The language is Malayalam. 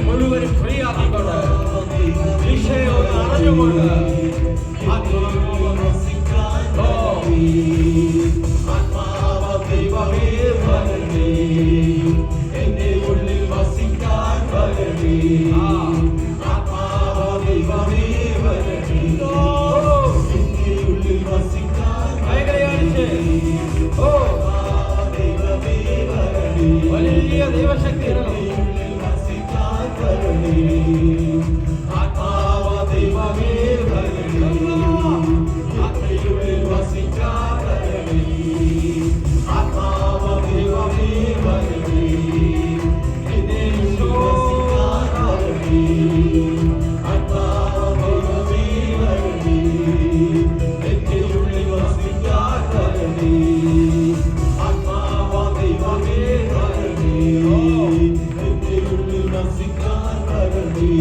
മുഴുവനും ഫ്രീ ആക്കിക്കൊണ്ട് വിഷയം അറിഞ്ഞുകൊണ്ട് എന്റെ ഉള്ളിൽ വസിക്കാൻ വരണേ വലിയ ദൈവശക്തിയാണ് ആത്മാവ ദൈവമേ വരണേ ആത്മയുള്ളിൽ വസിക്കാൻ വരണേ ആത്മാവ ദൈവമേ വരണേ എന്നെ വസിക്കാൻ വരണേ ആത്മാവ ദൈവമേ വരണേ എന്റെ ഉള്ളിൽ വസിക്കാൻ വരണേ ആത്മാവ ദൈവമേ വരണേ എന്റെ ഉള്ളിൽ വസിക്കാൻ വരണേ